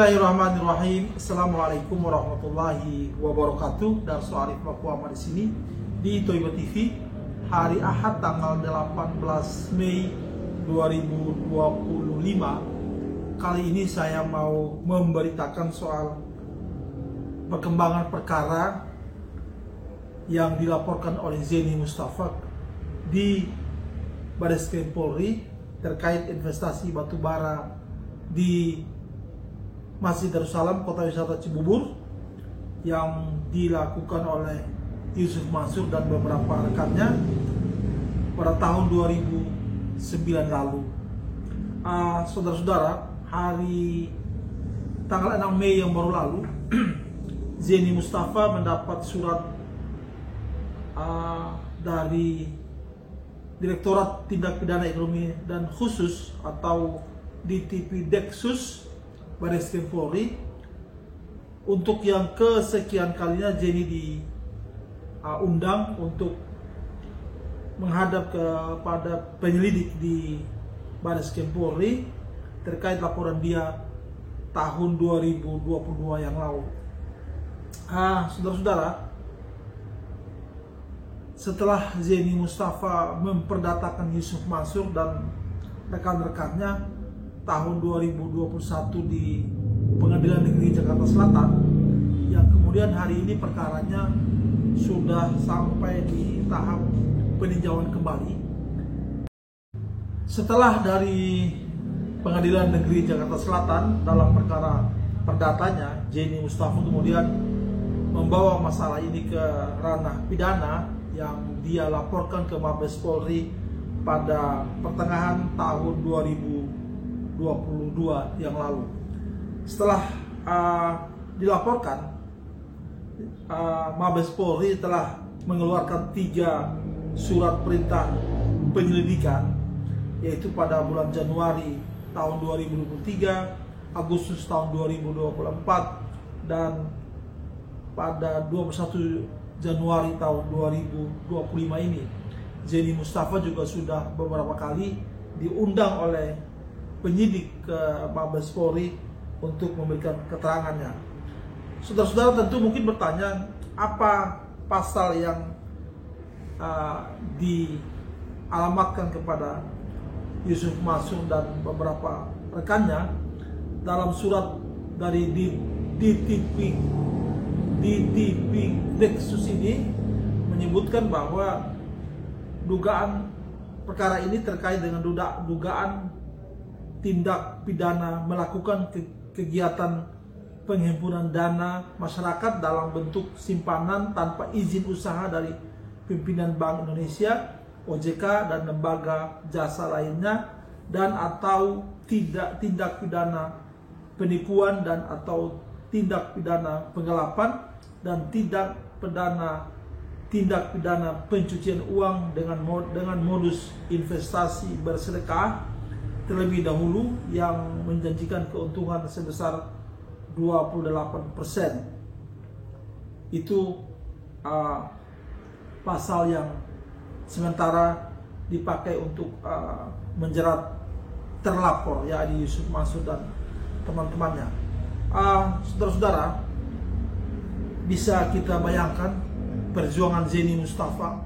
Bismillahirrahmanirrahim. Assalamualaikum warahmatullahi wabarakatuh. Darso Arif Makuama di sini di Toiba TV. Hari Ahad tanggal 18 Mei 2025. Kali ini saya mau memberitakan soal perkembangan perkara yang dilaporkan oleh Zeni Mustafa di Bareskrim Polri terkait investasi batubara di Masjid Darussalam Kota Wisata Cibubur yang dilakukan oleh Yusuf Mansur dan beberapa rekannya pada tahun 2009 lalu. Saudara-saudara, hari tanggal 6 Mei yang baru lalu Zeni Mustafa mendapat surat dari Direktorat Tindak Pidana Ekonomi dan Khusus atau DTP Deksus Bareskrim Polri untuk yang kesekian kalinya Zeni diundang untuk menghadap kepada penyelidik di Bareskrim Polri terkait laporan dia tahun 2022 yang lalu. Saudara-saudara, setelah Zeni Mustafa memperdatakan Yusuf Mansur dan rekan-rekannya tahun 2021 di Pengadilan Negeri Jakarta Selatan, yang kemudian hari ini perkaranya sudah sampai di tahap peninjauan kembali. Setelah dari Pengadilan Negeri Jakarta Selatan dalam perkara perdatanya, Zeni Mustafa kemudian membawa masalah ini ke ranah pidana yang dia laporkan ke Mabes Polri pada pertengahan tahun 2022 yang lalu. Setelah dilaporkan, Mabes Polri telah mengeluarkan 3 surat perintah penyelidikan, yaitu pada bulan Januari tahun 2023, Agustus tahun 2024, dan pada 21 Januari tahun 2025 ini. Zeni Mustafa juga sudah beberapa kali diundang oleh penyidik ke Mabes Polri untuk memberikan keterangannya. Saudara-saudara tentu mungkin bertanya, apa pasal yang dialamatkan kepada Yusuf Mansur dan beberapa rekannya dalam surat dari DTP Deksus ini menyebutkan bahwa dugaan perkara ini terkait dengan dugaan tindak pidana melakukan kegiatan penghimpunan dana masyarakat dalam bentuk simpanan tanpa izin usaha dari pimpinan Bank Indonesia, OJK, dan lembaga jasa lainnya, dan atau tindak pidana penipuan dan atau tindak pidana penggelapan dan tindak pidana pencucian uang dengan modus investasi bersedekah terlebih dahulu yang menjanjikan keuntungan sebesar 28%. Itu pasal yang sementara dipakai untuk menjerat terlapor, yakni Yusuf Mansur dan teman-temannya. Saudara-saudara, bisa kita bayangkan perjuangan Zeni Mustafa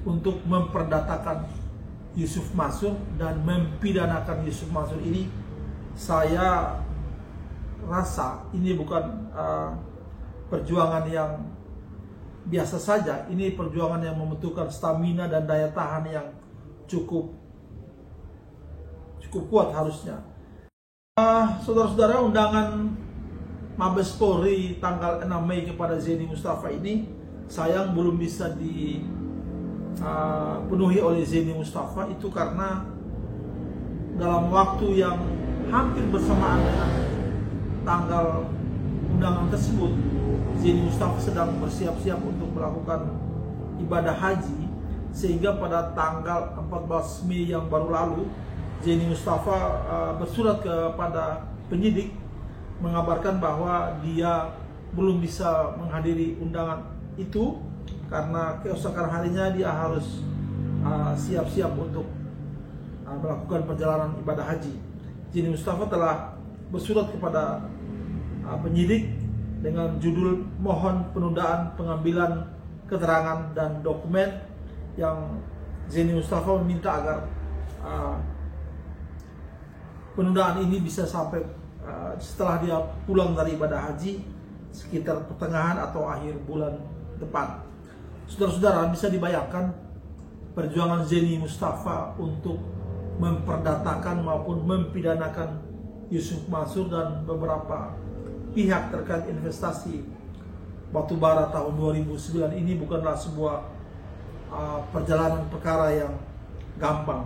untuk memperdatakan Yusuf Mansur dan mempidanakan Yusuf Mansur ini. Saya rasa ini bukan perjuangan yang biasa saja. Ini perjuangan yang membutuhkan stamina dan daya tahan yang cukup kuat harusnya. Saudara-saudara, undangan Mabes Polri tanggal 6 Mei kepada Zeni Mustafa ini sayang belum bisa dipenuhi oleh Zeni Mustafa. Itu karena dalam waktu yang hampir bersamaan dengan tanggal undangan tersebut, Zeni Mustafa sedang bersiap-siap untuk melakukan ibadah haji, sehingga pada tanggal 14 Mei yang baru lalu Zeni Mustafa bersurat kepada penyidik mengabarkan bahwa dia belum bisa menghadiri undangan itu karena keesokan harinya dia harus siap-siap untuk melakukan perjalanan ibadah haji. Zeni Mustafa telah bersurat kepada penyidik dengan judul mohon penundaan pengambilan keterangan dan dokumen, yang Zeni Mustafa meminta agar penundaan ini bisa sampai setelah dia pulang dari ibadah haji sekitar pertengahan atau akhir bulan depan. Saudara-saudara, bisa dibayangkan perjuangan Zeni Mustafa untuk memperdatakan maupun mempidanakan Yusuf Mansur dan beberapa pihak terkait investasi batubara tahun 2009 ini bukanlah sebuah perjalanan perkara yang gampang.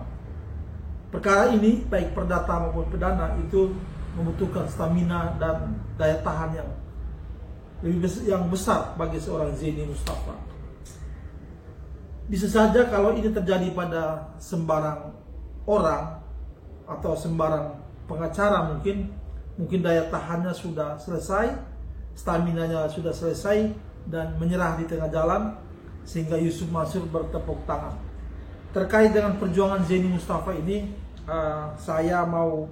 Perkara ini baik perdata maupun pidana itu membutuhkan stamina dan daya tahan yang besar bagi seorang Zeni Mustafa. Bisa saja kalau ini terjadi pada sembarang orang atau sembarang pengacara, mungkin daya tahannya sudah selesai, staminanya sudah selesai dan menyerah di tengah jalan, sehingga Yusuf Mansur bertepuk tangan. Terkait dengan perjuangan Zeni Mustafa ini, saya mau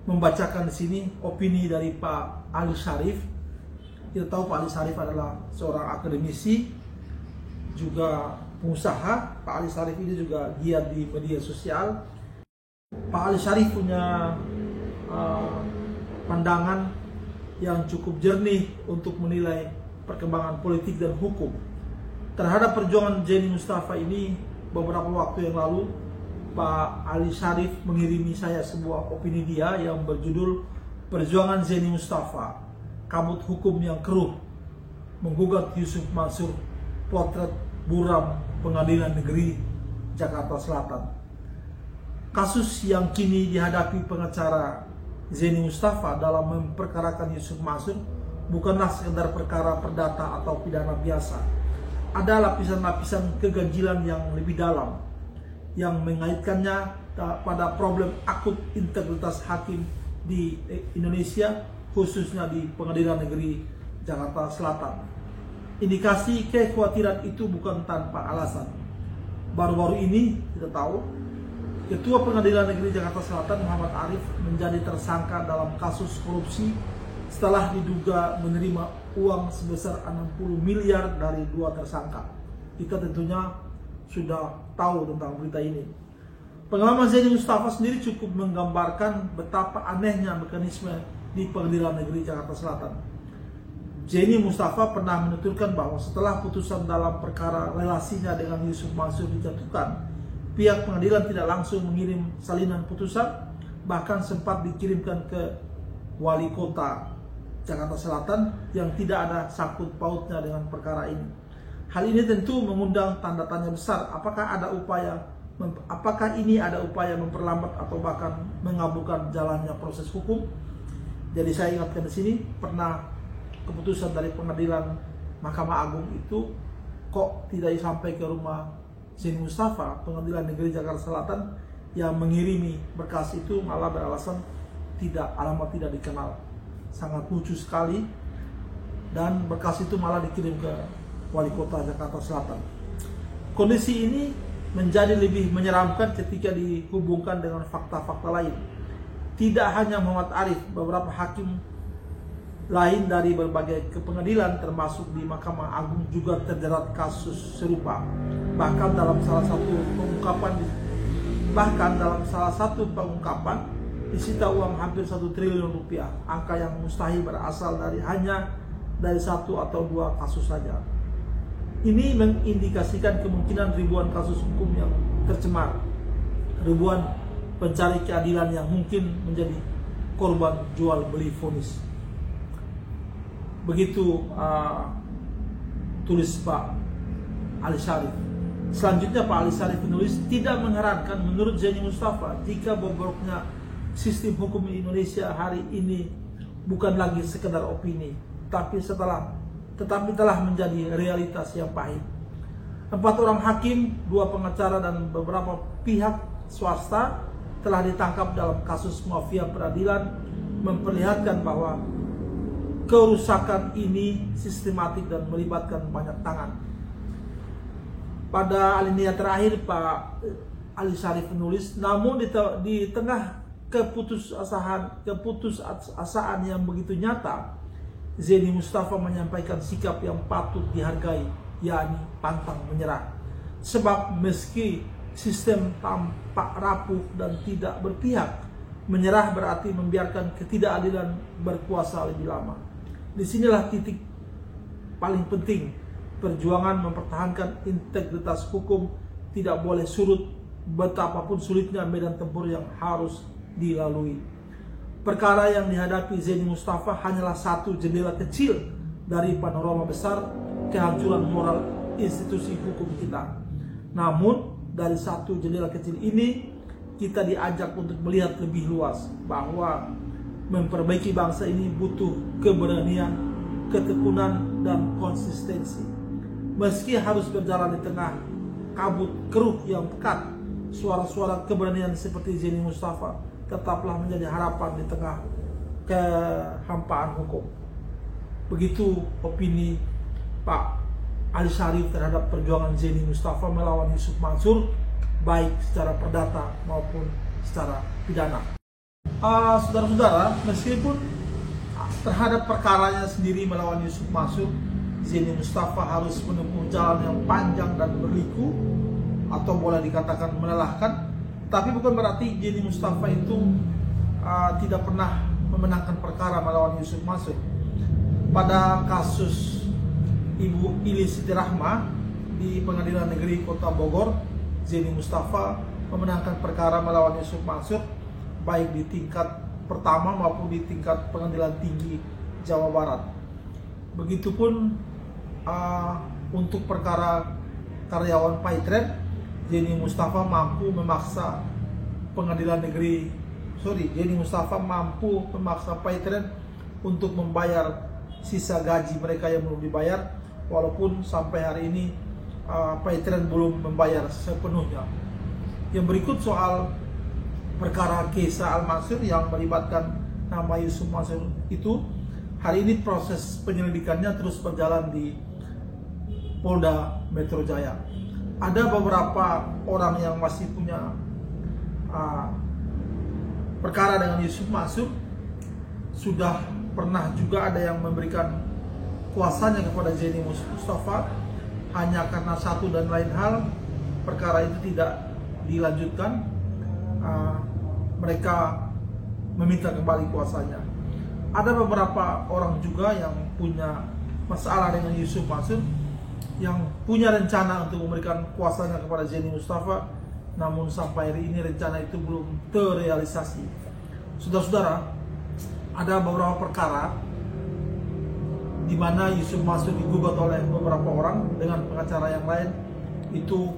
membacakan di sini opini dari Pak Ali Syarif. Kita tahu Pak Ali Syarif adalah seorang akademisi, juga pengusaha. Pak Ali Syarif ini juga giat di media sosial. Pak Ali Syarif punya pandangan yang cukup jernih untuk menilai perkembangan politik dan hukum. Terhadap perjuangan Zeni Mustafa ini, beberapa waktu yang lalu Pak Ali Syarif mengirimi saya sebuah opini dia yang berjudul Perjuangan Zeni Mustafa, Kabut Hukum yang Keruh, Menggugat Yusuf Mansur, Potret Buram Pengadilan Negeri Jakarta Selatan. Kasus yang kini dihadapi pengacara Zeni Mustafa dalam memperkarakan Yusuf Mansur bukanlah sekedar perkara perdata atau pidana biasa. Ada lapisan-lapisan keganjilan yang lebih dalam yang mengaitkannya pada problem akut integritas hakim di Indonesia, khususnya di Pengadilan Negeri Jakarta Selatan. Indikasi kekhawatiran itu bukan tanpa alasan. Baru-baru ini kita tahu Ketua Pengadilan Negeri Jakarta Selatan Muhammad Arif menjadi tersangka dalam kasus korupsi setelah diduga menerima uang sebesar 60 miliar dari dua tersangka. Kita tentunya sudah tahu tentang berita ini. Pengalaman Zeni Mustafa sendiri cukup menggambarkan betapa anehnya mekanisme di Pengadilan Negeri Jakarta Selatan. Zeni Mustafa pernah menuturkan bahwa setelah putusan dalam perkara relasinya dengan Yusuf Mansur dijatuhkan, pihak pengadilan tidak langsung mengirim salinan putusan, bahkan sempat dikirimkan ke Wali Kota Jakarta Selatan yang tidak ada sangkut pautnya dengan perkara ini. Hal ini tentu mengundang tanda tanya besar. Apakah ini ada upaya memperlambat atau bahkan mengaburkan jalannya proses hukum? Jadi saya ingatkan di sini, pernah keputusan dari pengadilan Mahkamah Agung itu kok tidak sampai ke rumah Zeni Mustafa. Pengadilan Negeri Jakarta Selatan yang mengirimi berkas itu malah beralasan alamat tidak dikenal. Sangat lucu sekali, dan berkas itu malah dikirim ke Wali Kota Jakarta Selatan. Kondisi ini menjadi lebih menyeramkan ketika dihubungkan dengan fakta-fakta lain. Tidak hanya Muhammad Arif, beberapa hakim lain dari berbagai pengadilan termasuk di Mahkamah Agung juga terjerat kasus serupa. Bahkan dalam salah satu pengungkapan disita uang hampir 1 triliun rupiah, angka yang mustahil berasal hanya dari satu atau dua kasus saja. Ini mengindikasikan kemungkinan ribuan kasus hukum yang tercemar, ribuan pencari keadilan yang mungkin menjadi korban jual beli vonis. Begitu tulis Pak Ali Syarif. Selanjutnya Pak Ali Syarif menulis, tidak mengherankan menurut Zeni Mustafa jika bobroknya sistem hukum di Indonesia hari ini bukan lagi sekedar opini, tetapi telah menjadi realitas yang pahit. 4 orang hakim, 2 pengacara dan beberapa pihak swasta telah ditangkap dalam kasus mafia peradilan, memperlihatkan bahwa kerusakan ini sistematik dan melibatkan banyak tangan. Pada alinea terakhir Pak Ali Syarif menulis, namun di tengah keputusasaan yang begitu nyata, Zeni Mustafa menyampaikan sikap yang patut dihargai, yakni pantang menyerah. Sebab meski sistem tampak rapuh dan tidak berpihak, menyerah berarti membiarkan ketidakadilan berkuasa lebih lama. Disinilah titik paling penting. Perjuangan mempertahankan integritas hukum tidak boleh surut betapapun sulitnya medan tempur yang harus dilalui. Perkara yang dihadapi Zeni Mustafa hanyalah satu jendela kecil dari panorama besar kehancuran moral institusi hukum kita. Namun dari satu jendela kecil ini kita diajak untuk melihat lebih luas bahwa memperbaiki bangsa ini butuh keberanian, ketekunan, dan konsistensi. Meski harus berjalan di tengah kabut keruh yang pekat, suara-suara keberanian seperti Zeni Mustafa tetaplah menjadi harapan di tengah kehampaan hukum. Begitu opini Pak Ali Syarif terhadap perjuangan Zeni Mustafa melawan Yusuf Mansur, baik secara perdata maupun secara pidana. Saudara-saudara, meskipun terhadap perkaranya sendiri melawan Yusuf Mansur, Zeni Mustafa harus menempuh jalan yang panjang dan berliku, atau boleh dikatakan melelahkan. Tapi bukan berarti Zeni Mustafa itu tidak pernah memenangkan perkara melawan Yusuf Mansur. Pada kasus Ibu Ili Siti Rahma di Pengadilan Negeri Kota Bogor, Zeni Mustafa memenangkan perkara melawan Yusuf Mansur baik di tingkat pertama maupun di tingkat Pengadilan Tinggi Jawa Barat. Begitupun untuk perkara karyawan Paytren, Zeni Mustafa mampu memaksa Zeni Mustafa mampu memaksa Paytren untuk membayar sisa gaji mereka yang belum dibayar, walaupun sampai hari ini Paytren belum membayar sepenuhnya. Yang berikut soal perkara Kesa Al-Mansur yang melibatkan nama Yusuf Mansur itu, hari ini proses penyelidikannya terus berjalan di Polda Metro Jaya. Ada beberapa orang yang masih punya perkara dengan Yusuf Mansur. Sudah pernah juga ada yang memberikan kuasanya kepada Zeni Mustafa, hanya karena satu dan lain hal perkara itu tidak dilanjutkan. Mereka meminta kembali kuasanya. Ada beberapa orang juga yang punya masalah dengan Yusuf Mansur, yang punya rencana untuk memberikan kuasanya kepada Zeni Mustafa, namun sampai hari ini rencana itu belum terrealisasi. Saudara-saudara, ada beberapa perkara di mana Yusuf Mansur digugat oleh beberapa orang dengan pengacara yang lain. Itu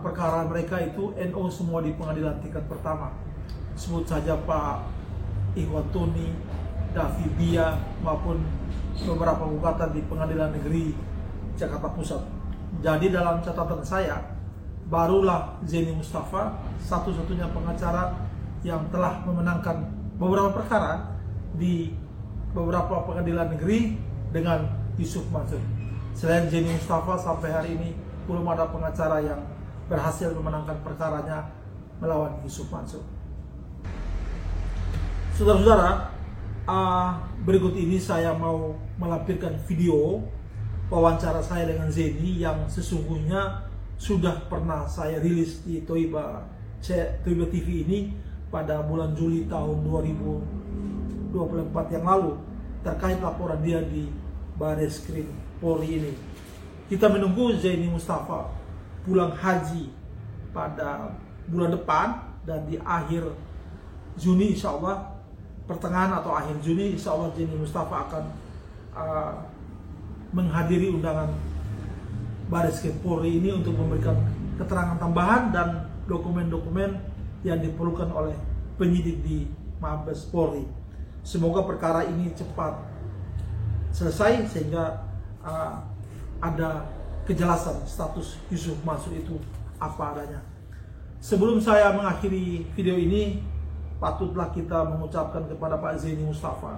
perkara mereka itu NO semua di pengadilan tingkat pertama. Sebut saja Pak Ikhwan Tuni, Davi Bia, maupun beberapa gugatan di Pengadilan Negeri Jakarta Pusat. Jadi dalam catatan saya, barulah Zeni Mustafa satu-satunya pengacara yang telah memenangkan beberapa perkara di beberapa pengadilan negeri dengan Yusuf Mansur. Selain Zeni Mustafa, sampai hari ini belum ada pengacara yang berhasil memenangkan perkaranya melawan Yusuf Mansur. Saudara-saudara, berikut ini saya mau melampirkan video wawancara saya dengan Zeni yang sesungguhnya sudah pernah saya rilis di Toiba TV ini pada bulan Juli tahun 2024 yang lalu terkait laporan dia di Bareskrim Polri ini. Kita menunggu Zeni Mustafa pulang haji pada bulan depan, dan di akhir Juni insya Allah, pertengahan atau akhir Juni insya Allah Zeni Mustafa akan menghadiri undangan Bareskrim Polri ini untuk memberikan keterangan tambahan dan dokumen-dokumen yang diperlukan oleh penyidik di Mabes Polri. Semoga perkara ini cepat selesai sehingga ada kejelasan status Yusuf Mansur itu apa adanya. Sebelum saya mengakhiri video ini, patutlah kita mengucapkan kepada Pak Zeni Mustafa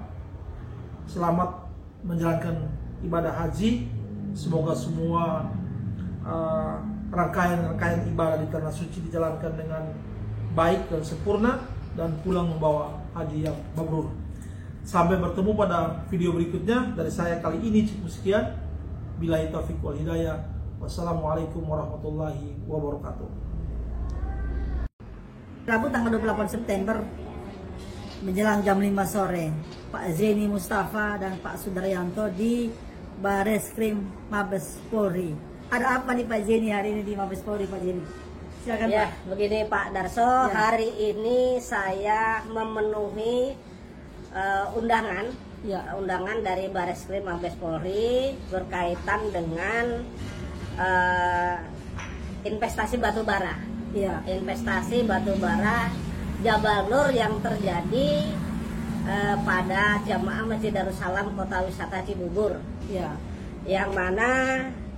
selamat menjalankan ibadah haji. Semoga semua rangkaian ibadah di tanah suci dijalankan dengan baik dan sempurna, dan pulang membawa haji yang mabrur. Sampai bertemu pada video berikutnya. Dari saya kali ini cukup sekian. Billahi taufiq wal hidayah. Wassalamualaikum warahmatullahi wabarakatuh. Rabu tanggal 28 September menjelang jam 5 sore, Pak Zeni Mustafa dan Pak Sudaryanto di Bareskrim Mabes Polri. Ada apa nih Pak Zeni hari ini di Mabes Polri, Pak Zeni? Silakan Ya, Pak. begini Pak Darso, hari ini saya memenuhi undangan dari Bareskrim Mabes Polri berkaitan dengan investasi batubara. Iya. Investasi batubara Jabal Nur yang terjadi pada Jamaah Masjid Darussalam Kota Wisata Cibubur. Iya. Yang mana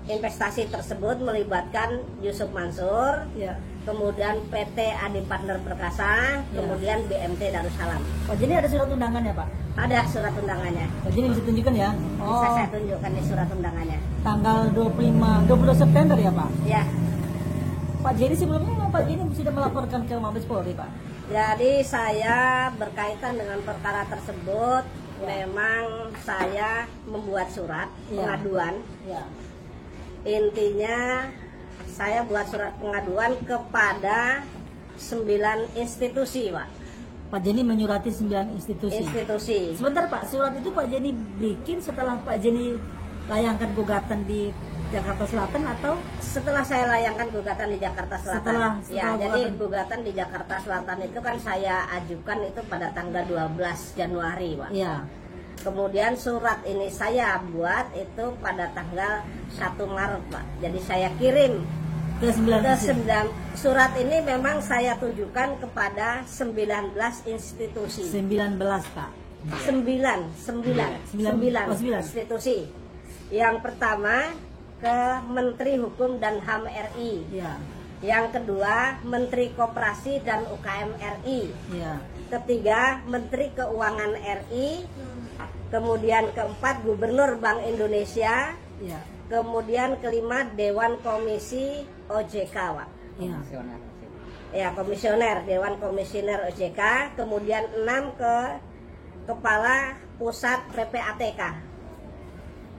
investasi tersebut melibatkan Yusuf Mansur, Iya. kemudian PT Adi Partner Perkasa, kemudian BMT Darussalam. Pak Zeni ada surat undangannya, Pak? Ada surat undangannya. Pak Zeni bisa tunjukkan ya? Bisa saya tunjukkan di surat undangannya. Tanggal 20 September ya, Pak? Ya. Pak Zeni sebelumnya memang Pak Zeni sudah melaporkan ke Mabes Polri, Pak? Jadi saya berkaitan dengan perkara tersebut, memang saya membuat surat pengaduan. Ya. Intinya saya buat surat pengaduan kepada 9 institusi, Pak. Pak Zeni menyurati 9 institusi. Sebentar Pak, surat itu Pak Zeni bikin setelah Pak Zeni layangkan gugatan di Jakarta Selatan atau setelah saya layangkan gugatan di Jakarta Selatan? Setelah jadi gugatan di Jakarta Selatan itu kan saya ajukan itu pada tanggal 12 Januari, Pak. Iya. Kemudian surat ini saya buat itu pada tanggal 1 Maret, Pak. Jadi saya kirim ke 9 surat ini memang saya tujukan kepada 19 institusi. 19 Pak. 9 institusi. Yang pertama ke Menteri Hukum dan HAM RI. Ya. Yang kedua Menteri Koperasi dan UKM RI. Ya. Ketiga Menteri Keuangan RI. Kemudian keempat Gubernur Bank Indonesia. Ya. Kemudian kelima Dewan Komisi OJK, Pak. Ya. Ya, komisioner, Dewan Komisioner OJK. Kemudian 6 ke Kepala Pusat PPATK.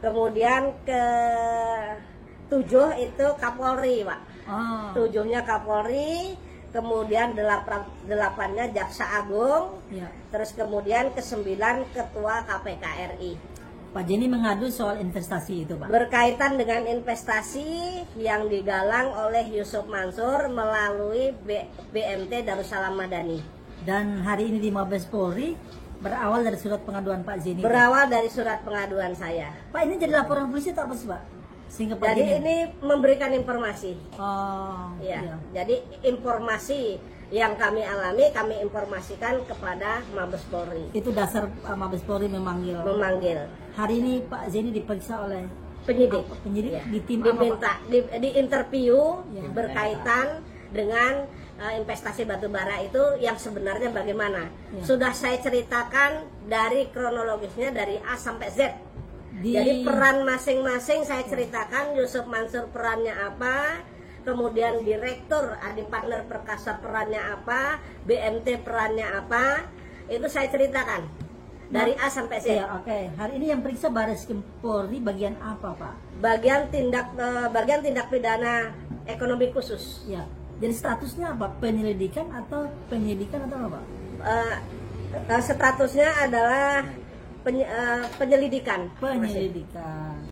Kemudian ke 7 itu Kapolri, Pak. 7-nya Kapolri. Kemudian 8-nya Jaksa Agung. Ya. Terus kemudian ke 9 Ketua KPK RI. Pak Zeni mengadu soal investasi itu, Pak. Berkaitan dengan investasi yang digalang oleh Yusuf Mansur melalui BMT Darussalam Madani. Dan hari ini di Mabes Polri berawal dari surat pengaduan Pak Zeni. Berawal dari surat pengaduan saya. Pak, ini jadi laporan polisi atau apa sih, Pak? Sehingga Pak Jadi Zeni... ini memberikan informasi. Oh, Ya. iya. Jadi informasi yang kami alami kami informasikan kepada Mabes Polri. Itu dasar Mabes Polri memanggil. Hari ini Pak Zeni diperiksa oleh penyidik. Penyidik Ya. di tim diminta apa, di interview Ya. berkaitan dengan investasi batubara itu yang sebenarnya bagaimana. Ya. Sudah saya ceritakan dari kronologisnya dari A sampai Z. Di... Jadi peran masing-masing saya ceritakan. Yusuf Mansur perannya apa, kemudian Direktur Adi Partner Perkasa perannya apa, BMT perannya apa, itu saya ceritakan dari A sampai Z. Ya, oke. Hari ini yang periksa Bareskrim Polri bagian apa, Pak? Bagian tindak pidana ekonomi khusus. Ya. Jadi statusnya apa? Penyelidikan atau penyidikan atau apa? Statusnya adalah penyelidikan. Penyelidikan.